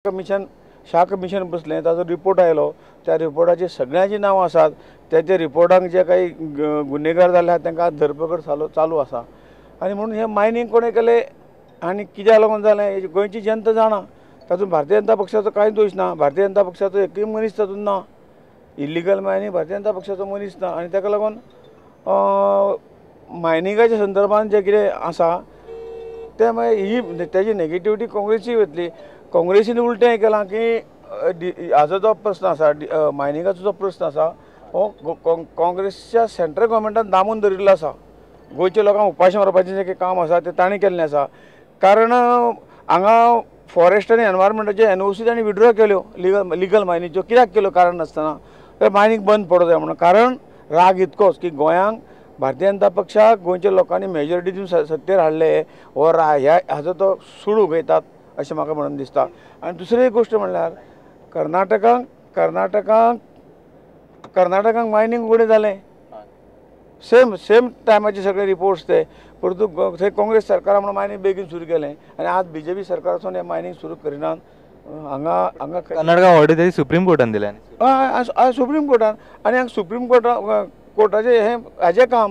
Commission बसलें, ताजो report आयलो. त्या रिपोर्टाची सगळ्यांची नांवां आसात. त्या रिपोर्टांक जे काही गुन्हेगार जाल्ले आहात तांकां धरपकड चालू आसा. आनी म्हणून हें मायनींग कोणें केलें आनी कित्याक लागून जालें गोंयची जनता जाणा. तातूंत भारतीय जनता पक्षाचो कांय दोश ना. भारतीय जनता पक्षाचो एकूय मनीस तातूंत ना. इल्लिगल मायनींग भारतीय जनता पक्षाचो मनीस ना. आनी ताका लागून मायनिंगाच्या संदर्भांत जें कितें आसा तें मागीर ही तेजी नेगेटिविटी काँग्रेसी वतली. काँग्रेसीन उलटें हें केलां की हाजो जो प्रस्न आसा मायनिंगाचो जो प्रस्न आसा हो काँग्रेसच्या सेंट्रल गव्हर्मेंटान दामून दवरिल्लो आसा. गोंयच्या लोकांक उपाशी मारपाचें जें काम आसा तें ताणें केल्लें आसा. कारण हांगा फॉरेस्ट आनी एनवायरमेंटाचे NOC तांणी विड्रॉ केल्यो लिगल मायनिंगच्यो. कित्याक केल्यो कारण नासतना तर मायनींग बंद पडूं जाय म्हणून. कारण राग इतकोच की गोंयांक भारतीय जनता पक्षाक गोंयच्या लोकांनी मेजॉरिटी दिवन सत्तेर हाडले हो हाजो तो सूड उगयतात अशें म्हाका म्हणून दिसता. आनी दुसरी एक गोश्ट म्हणल्यार कर्नाटकांक मायनींग उगडें जालें. सेम टायमाचे सगळे रिपोर्ट्स ते परतू थंय काँग्रेस सरकारा म्हणून मायनींग बेगीन सुरू केलें आनी आज BJP सरकारासून हें मायनींग सुरू करिनात. हांगा कर्नाटका ऑर्डर तरी सुप्रीम कोर्टान दिल्या. हय सुप्रीम कोर्टान. आनी हांगा सुप्रीम कोर्टाचें हाजें काम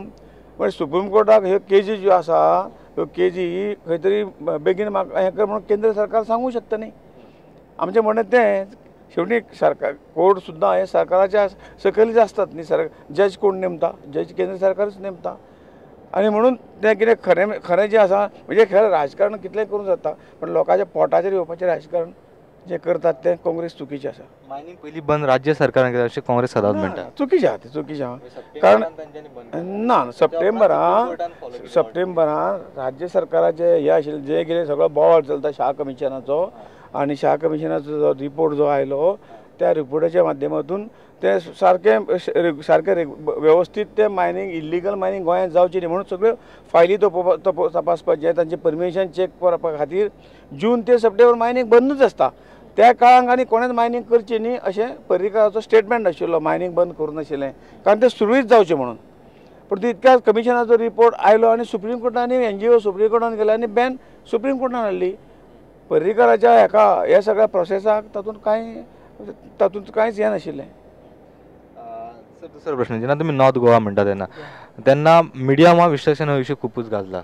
म्हणजे सुप्रीम कोर्टाक ह्यो केजी ज्यो आसा ह्यो केजी खंय तरी बेगीन म्हाका हें कर म्हणून केंद्र सरकार सांगूंक शकता न्ही. आमचें म्हणणें तें शेवटी सरकार कोर्ट सुद्दां हे सरकाराच्या सकयलीच आसतात न्ही. जज कोण नेमता? जज केंद्र सरकारच नेमता. आनी म्हणून तें कितें खरें जें आसा म्हणजे खरें राजकारण कितलेंय करूं जाता पण लोकांच्या पोटाचेर येवपाचें राजकारण जें करतात तें काँग्रेस चुकीचें आसा. मायनींग पयलीं बंद राज्य सरकारान केलें अशें काँग्रेस सदांच म्हणटा. चुकीचें आहा तें चुकीचें आहा. कारण ना सप्टेंबरान राज्य सरकाराचें हें आशिल्लें जें कितें सगळो बोवाळ चलता शाह कमिशनाचो आनी शाह कमिशनाचो जो रिपोर्ट जो आयलो त्या रिपोर्टाच्या माध्यमांतून ते सारकें वेवस्थीत ते मायनींग इल्लिगल मायनींग गोंयांत जावची न्ही म्हणून सगळ्यो फायली तपासपाचे तांचें परमिशन चॅक करपा खातीर जून ते सप्टेंबर मायनींग बंदूच आसता. त्या काळांत आनी कोणेंच मायनींग करची न्ही अशें पर्रीकाराचो स्टेटमेंट आशिल्लो. मायनींग बंद करूं नाशिल्लें कारण तें सुरूच जावचें म्हणून. पण तितक्याच कमिशनाचो रिपोर्ट आयलो आनी सुप्रीम कोर्टान NGO सुप्रीम कोर्टान गेले आनी बॅन सुप्रीम कोर्टान हाडली. पर्रीकाराच्या ह्या सगळ्या प्रोसेसाक तातूंत कांयच हें नाशिल्लें. दुसरो प्रश्न जेन्ना तुमी नॉर्थ गोवा म्हणटा तेन्ना मिडियम हो विश्लेशण हो इश्यू खूबच घातला.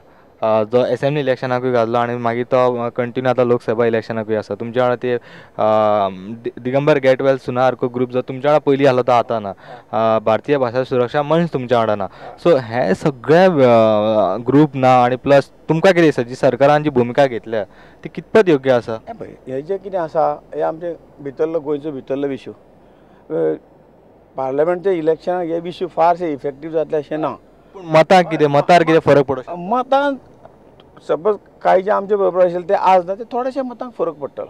जो असेंब्ली इलेक्शनाकूय घातलो आनी मागीर तो कंटिन्यू आतां लोकसभा इलेक्शनाकूय आसा. तुमच्या वांगडा ते दिगंबर गेटवेल सुनार ग्रूप जो तुमच्या वांगडा पयलीं आसलो तो आतां ना. भारतीय भाशा सुरक्षा मंच तुमच्या वांगडा ना. सो हे सगळे ग्रूप ना आनी प्लस तुमकां कितें दिसता जी सरकारान जी भुमिका घेतल्या ती कितपत योग्य आसा? हें जें कितें आसा हें आमचे भितरलो गोंयचो भितरलो इश्यू. पार्लमेंटच्या इलेक्शनाक हे इश्यू फारशे इफेक्टीव जातले अशें ना. पूण मतार कितें फरक पडटा? मतांत सपोज कांय जे आमचे बरोबर आशिल्ले ते आज ना ते थोडेशे मतांक फरक पडटलो.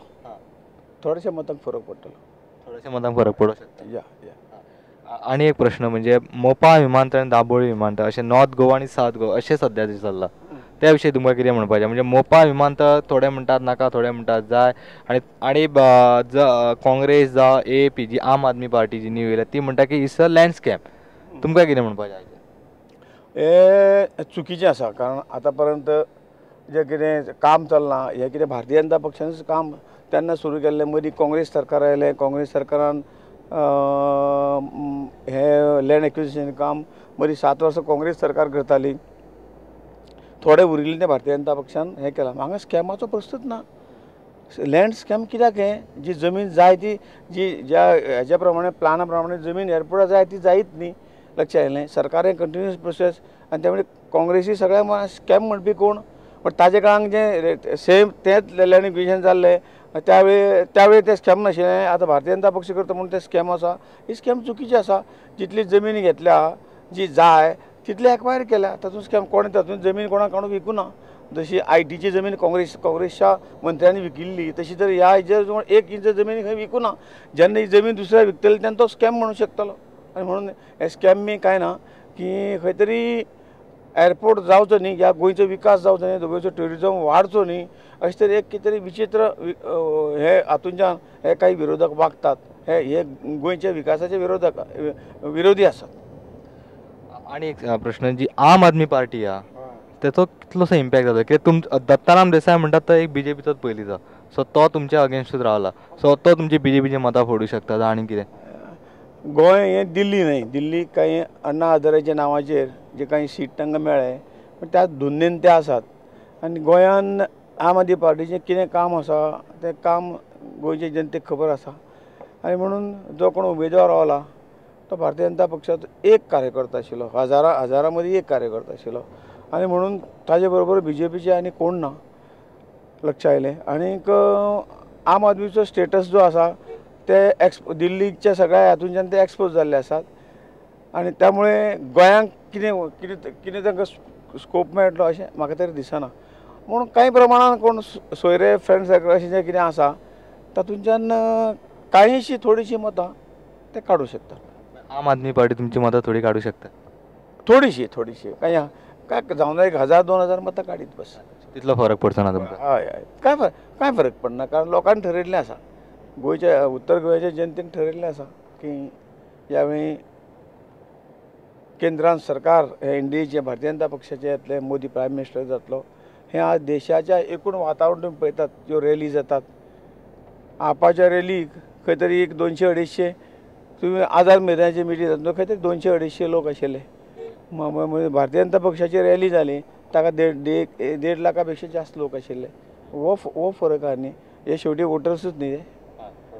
थोडेशे मतांक फरक पडूं शकता. आनी एक प्रश्न म्हणजे मोपा विमानतळ आनी दाबोळी विमानतळ अशें नॉर्थ गोवा आनी सावथ गोवा अशें सद्या चल्लां. त्या विशीं तुमकां कितें म्हणपाचें? म्हणजे मोपा विमानतळ थोडे म्हणटात नाका थोडे म्हणटात जाय आनी काँग्रेस जावं AAP जी आम आदमी पार्टी जी न्यू येयल्या ती म्हणटा की इट्स अ लँड स्कॅम. तुमकां कितें म्हणपाचें? हे चुकीचें आसा. कारण आतां पर्यंत जें कितें काम चल्लां हें कितें भारतीय जनता पक्षानूच काम तेन्ना सुरू केल्लें. मदीं काँग्रेस सरकार आयलें. काँग्रेस सरकारान हें लँड एक्विजिशन काम मदीं 7 वर्सां काँग्रेस सरकार करताली. थोडे उरिल्ले तें भारतीय जनता पक्षान हें केलां. हांगा स्कॅमाचो प्रश्नच ना. लँड स्कॅम कित्याक हें? जी जमीन जाय ती ज्या हेज्या प्रमाणे प्लाना प्रमाणे जमीन एअरपोर्टार जाय ती जायत न्ही. लक्षात येयलें. सरकारें कंटिन्युअस प्रोसेस आनी त्या काँग्रेसी सगळ्या स्कॅम म्हणपी कोण? पण ताजे काळांत जें सेम तेंच लँड एक्विजिशन जाल्लें त्यावेळी तें स्कॅम नाशिल्लें. आतां भारतीय जनता पक्ष करता म्हणून तें स्कॅम आसा. ही स्कॅम चुकीची आसा. जितली जमीन घेतल्या जी जाय तितली एक्वायर केल्या. तातूंत स्कॅम कोणें तातूंत जमीन कोणाक विकूना. जशी IT ची जमीन काँग्रेसच्या मंत्र्यांनी विकिल्ली तशी तर ह्या हेजेर 1 इंच जमीन खंय विकूना. जेन्ना ही जमीन दुसऱ्या विकतली तेन्ना तो स्कॅम म्हणूंक शकतलो. आनी म्हणून हे स्कॅम बी कांय ना की खंय तरी एअरपोर्ट जावचो न्ही ह्या गोंयचो विकास जावचो न्ही गोंयचो ट्युरिजम वाडचो न्ही अशें तरी एक कितें तरी विचित्र हे हातूंतल्यान हे काही विरोधक वागतात. हे गोंयच्या विकासाचे विरोधी आसात. आनी एक प्रश्न जी आम आदमी पार्टी आहा तेचो कितलोसो इम्पॅक्ट जाता? कित्याक दत्ताराम देसाय म्हणटात तो एक BJPचोच पयलींचो. सो तो तुमच्या अगेन्स्टूच रावला, सो तो तुमची BJPची मतां फोडू शकता आनी कितें? गोंय हे दिल्ली न्हय, दिल्ली काही अण्णा हजारेच्या नांवाचेर जे काही सीट तांकां मेळ्ळे पण त्या धुंदेन ते आसात आनी गोंयान आम आदमी पार्टीचें कितें काम आसा तें काम गोंयचे जनतेक खबर आसा आनी म्हणून जो कोण उमेदवार रावला तो भारतीय जनता पक्षाचो एक कार्यकर्ता आशिल्लो, हजारा मदीं एक कार्यकर्ता आशिल्लो आनी म्हणून ताजे बरोबर BJPचे आनी कोण ना लक्ष आयलें. आनीक आम आदमीचो स्टेटस जो आसा ते दिल्लीच्या सगळ्या हातूंच्यान ते एक्सपोज जाल्ले आसात आनी त्यामुळे गोंयांक कितें कितें कितें तांकां स्कोप मेळटलो अशें म्हाका तरी दिसना. म्हणून कांय प्रमाणान कोण सोयरे फ्रेंड सर्कल अशें जें कितें आसा तातूंच्यान कांयशीं थोडीशीं मतां ते काडूं शकता. आम आदमी पार्टी तुमची मतां थोडी काडू शकता? थोडीशीं काय जावं ना 1000-2000 मतां काडीत बस. तितलो फरक पडचो ना तुमकां? हय हय कांय फरक पडना, कारण लोकांनी ठरयिल्लें आसा, गोंयच्या उत्तर गोंयच्या जनतेन ठरयिल्लें आसा की ह्या वेळी केंद्रांत सरकार हे इंडियेचे भारतीय जनता पक्षाचे येतले, मोदी प्रायम मिनिस्टर जातलो. हे आज देशाच्या एकूण वातावरण तुम्ही पळयतात, ज्यो रॅली जातात, आपाच्या रॅलीक खंय तरी एक 200-250 तुम्ही आझाद मैदानाचेर मिटींग जाता खंय तरी 200-250 लोक आशिल्ले. भारतीय जनता पक्षाची रॅली जाली ताका 1.5 लाखा पेक्षा जास्त लोक आशिल्ले. हो फरक आहा न्ही, हे शेवटी वोटर्सूच न्ही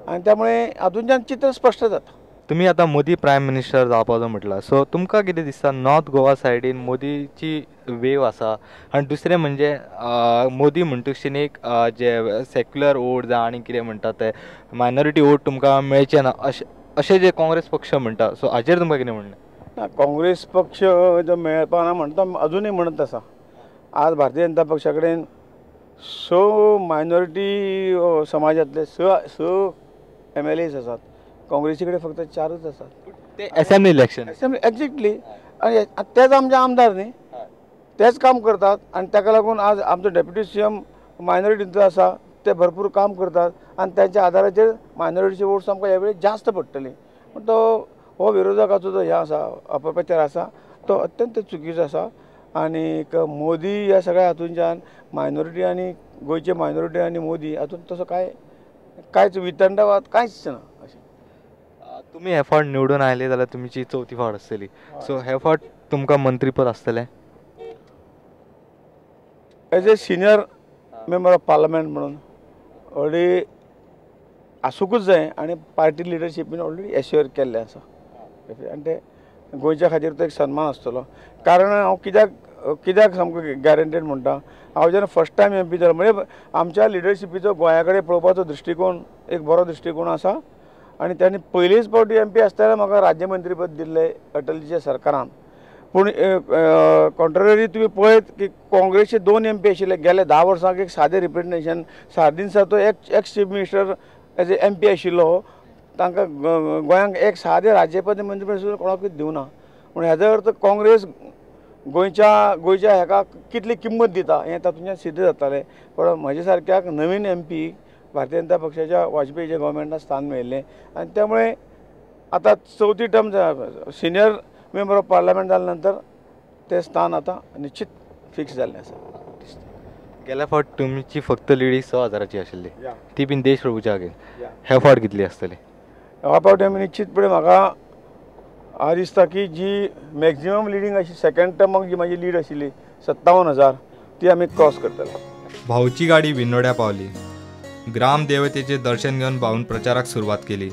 आनी त्यामुळे हातूंतल्यान चित्र स्पश्ट जाता. तुम्ही आता मोदी प्रायम मिनिस्टर जावपाचो म्हटला, सो तुमकां कितें दिसता नॉर्थ गोवा सायडीन मोदीची वेव आसा आनी दुसरें म्हणजे मोदी म्हणटकशीन एक जे सेक्युलर वोट जावं आनी कितें म्हणटा ते मायनॉरिटी वोट तुमकां मेळचे ना अशें जे काँग्रेस पक्ष म्हणटा, सो हाचेर तुमकां कितें म्हणणें? ना, काँग्रेस पक्ष जो मेळपाना म्हणटा अजूनय म्हणत आसा. आज भारतीय जनता पक्षा कडेन 6 मायनॉरिटी समाजांतले 6 MLAs आसात, काँग्रेसी कडेन फक्त 4च आसात. ते असेंब्ली इलेक्शन एक्झॅक्टली, आनी तेच आमचे आमदार न्ही, तेच काम करतात आनी ताका लागून आज आमचो डेप्युटी CM मायनॉरिटींचो आसा, ते भरपूर काम करतात आनी त्यांच्या आदाराचेर मायनॉरिटीचे वोट्स आमकां ह्या वेळी जास्त पडटली. पूण तो हो विरोधकाचो जो हे आसा अपप्रचार आसा तो अत्यंत चुकीचो आसा. आनीक मोदी ह्या सगळ्या हातूंच्यान मायनॉरिटी आनी गोंयचे मायनॉरिटी आनी मोदी हातूंत तसो कांयच वितंडवाद कांयच ना. तुम्ही हे फावट निवडून आयले जाल्यार तुमची 4थी फावट आसतली, सो हे फावट तुमकां मंत्रीपद आसतलें? As a senior member of parliament म्हणून ऑलरेडी आसूंकूच जाय आनी पार्टी लिडरशिपीन ऑलरेडी एश्युअर केल्लें आसा आनी ते गोंयच्या खातीर तो एक सन्मान आसतलो. कारण हांव कित्याक सामको गॅरंटेड म्हणटा, हांव जेन्ना फर्स्ट टायम MP जालो म्हणजे आमच्या लिडरशिपीचो गोंया कडेन पळोवपाचो दृश्टिकोन एक बरो दृश्टिकोन आसा आनी त्यांनी पयलीच फावटी MP आसतना म्हाका राज्यमंत्रीपद दिल्लें अटलजीच्या सरकारान. पूण कॉन्ट्ररी तुमी पळयत की काँग्रेसचे 2 MP आशिल्ले गेल्या 10 वर्सांक एक सादें रिप्रेझेंटेशन. सारदीन सर तो ex chief minister as a MP आशिल्लो, तांकां गोंयांक एक सादें राज्यपद मंत्रीपद सुद्दां कोणाकूच दिवना. पूण हेजो अर्थ काँग्रेस गोंयच्या हेका कितली किंमत दिता हें तातूंतल्यान सिद्ध जातालें. पण म्हजे सारक्याक नवीन MP भारतीय जनता पक्षाच्या वाजपेयीच्या गव्हर्मेंटान स्थान मेळिल्लें आनी त्यामुळे आतां 4थी term senior member of parliament जाल्या नंतर ते स्थान आतां निश्चित फिक्स जाल्लें आसा. गेल्या फावट तुमची फक्त लीड 6,000ची आशिल्ली, ती बीन देश प्रभूच्या हागेन. हे फावट कितली आसतली? ह्या फावटी आमी निश्चितपणे म्हाका दिसता की जी मॅक्झिमम लिडींग आशिल्ली सेकंड टर्माक जी म्हाजी लीड आशिल्ली 57,000 ती आमी क्रॉस करतले. भाऊची गाडी विनोड्या पावली. ग्रामदेवतेचे दर्शन घेऊन भाऊन प्रचाराक सुरुवात केली.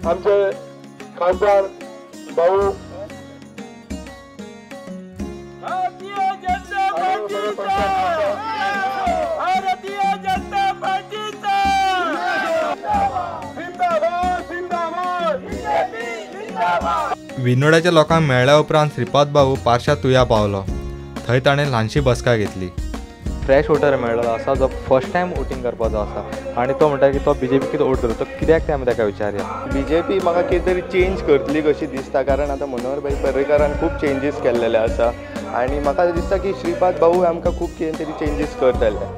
आमचे खासदार भाऊ विनोड्याच्या लोकांक मेळ्ळ्या उपरांत श्रीपाद भाऊ पारशा तुया पावलो. थंय ताणें ल्हानशी बसका घेतली. फ्रेश वोटर मेळ्ळलो आसा जो फर्स्ट टायम वोटींग करपाचो आसा आनी तो म्हणटा की तो BJP कितें वोट करता, कित्याक तें आमी ताका विचारया. BJP म्हाका कितें तरी चेंज करतली कशी दिसता, कारण आतां मनोहर भाई पर्रेकारान खूब चेंजीस केल्लेले आसा आनी म्हाका दिसता की श्रीपाद भाऊ आमकां खूब कितें तरी चेंजीस करतले.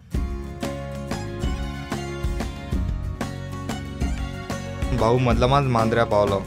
भाऊ मदलामाद मांद्र्या पावलो.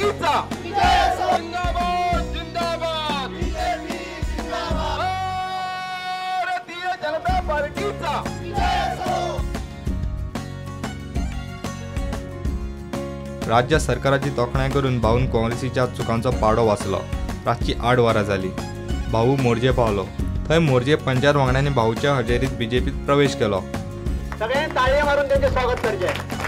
पार्टीचा जिंदाबाद जिंदाबाद भारतीय जनता पार्टीचा राज्य सरकाराची तोखणाय करून भाऊन काँग्रेसीच्या चुकांचो पाडो वाचलो. रातची 8 वरां जाली. भाऊ मोरजे पावलो. थंय मोरजे पंचायत वांगड्यांनी भाऊच्या हजेरीत बीजेपीत प्रवेश केलो. सगळ्यांनी ताळी मारून त्यांचे स्वागत करचे.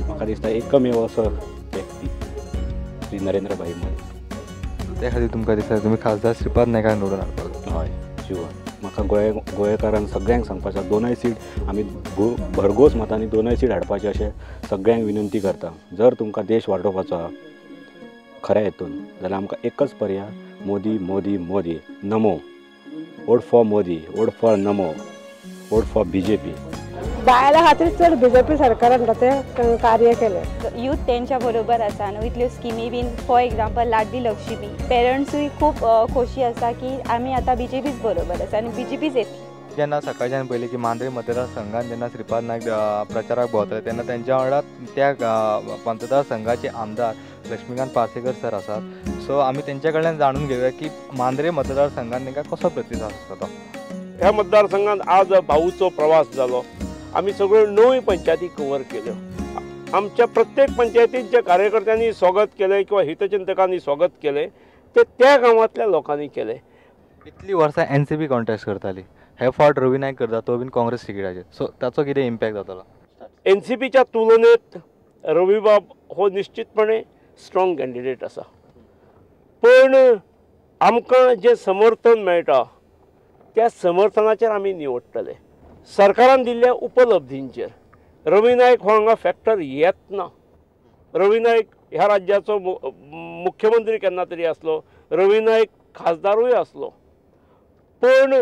म्हाका दिसता एकमेव असो व्यक्ती श्री नरेंद्रभाई मोदी. त्या खातीर तुमकां दिसता तुमी खासदार श्रीपाद नायकाक निवडून हाडपाक. हय शिवर म्हाका गोंयकारांक सगळ्यांक सांगपाचें दोनूय सीट आमी भरघोस मतांनी दोनूय सीट हाडपाचें अशें सगळ्यांक विनंती करता. जर तुमकां देश वाडोवपाचो आहा खऱ्या हेतून जाल्यार आमकां एकच पर्याय Modi Modi Modi. NaMo. Vote for Modi, vote for NaMo, vote for BJP. बायलां खातीर चड BJP सरकारान ते कार्य केलें. यूथ तेंच्या बरोबर आसा न्हू इतल्यो स्किमी बीन फॉर एग्जाम्पल लाडली लक्ष्मी. पेरंट्सूय खूब खोशी आसा की आमी आतां BJPच बरोबर आसा आनी BJPच येतली. जेन्ना सकाळच्यान पयलीं की मांद्रे मतदारसंघात जेन्ना श्रीपाद नायक प्रचाराक भोंवतले तेन्ना तेंच्या वांगडा त्या मतदारसंघाचे आमदार लक्ष्मीकांत पार्सेकर सर आसात. सो आमी तेंच्या कडल्यान जाणून घेवया की मांद्रे मतदारसंघात तांकां कसो प्रतिसाद आसता तो. ह्या मतदारसंघात आज भाऊचो प्रवास जालो. आमी सगळ्यो 9 पंचायती कवर केल्यो. आमच्या प्रत्येक पंचायतीत जे कार्यकर्त्यांनी स्वागत केलें किंवा हितचिंतकांनी स्वागत केलें ते त्या गांवांतल्या लोकांनी केलें. इतली वर्सां NCP कॉन्टेस्ट करताली. हे फावट रवी नायक करता तो बीन काँग्रेस टिकेटाचेर. सो ताचो कितें इम्पॅक्ट जातलो. NCPच्या तुलनेत रविबाब हो निश्चितपणे स्ट्रॉंग कॅन्डिडेट आसा. पण आमकां जें समर्थन मेळटा त्या समर्थनाचेर आमी निवडटले. सरकारान दिल्ल्या उपलब्धींचेर रवी नायक हो हांगा फॅक्टर येत ना. रवी नायक ह्या राज्याचो मुख्यमंत्री केन्ना तरी आसलो. रवी नायक खासदारूय आसलो. पण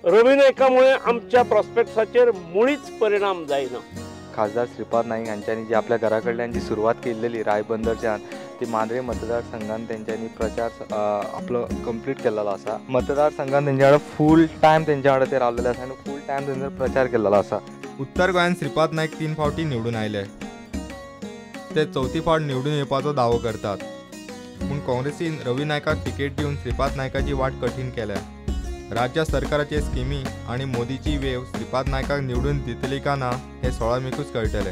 रवी नायकामुळे आमच्या प्रॉस्पेक्ट्साचेर मुळीच परिणाम जायना. खासदार श्रीपाद नाईक हांच्यांनी जी आपल्या घरा कडल्यान जी सुरवात केल्लेली रायबंदरच्यान ती मांद्रे मतदारसंघान तेंच्यांनी प्रचार आपलो कंप्लीट केल्लो आसा. मतदारसंघान तेंच्या वांगडा फूल टायम तेंच्या वांगडा ते रावलेले आसा आनी फूल टायम तेंचो प्रचार केल्लो आसा. उत्तर गोंयांत श्रीपाद नायक 3 फावटी निवडून आयले. ते 4थी फावट निवडून येवपाचो दावो करतात. पूण काँग्रेसीन रवी नायकाक तिकेट दिवन श्रीपाद नायकाची वाट कठीण केल्या. राज्य सरकाराचे स्किमी आणि मोदीची वेव श्रीपाद नायकाक निवडून दितली का ना हे 16 मेकूच कळटले.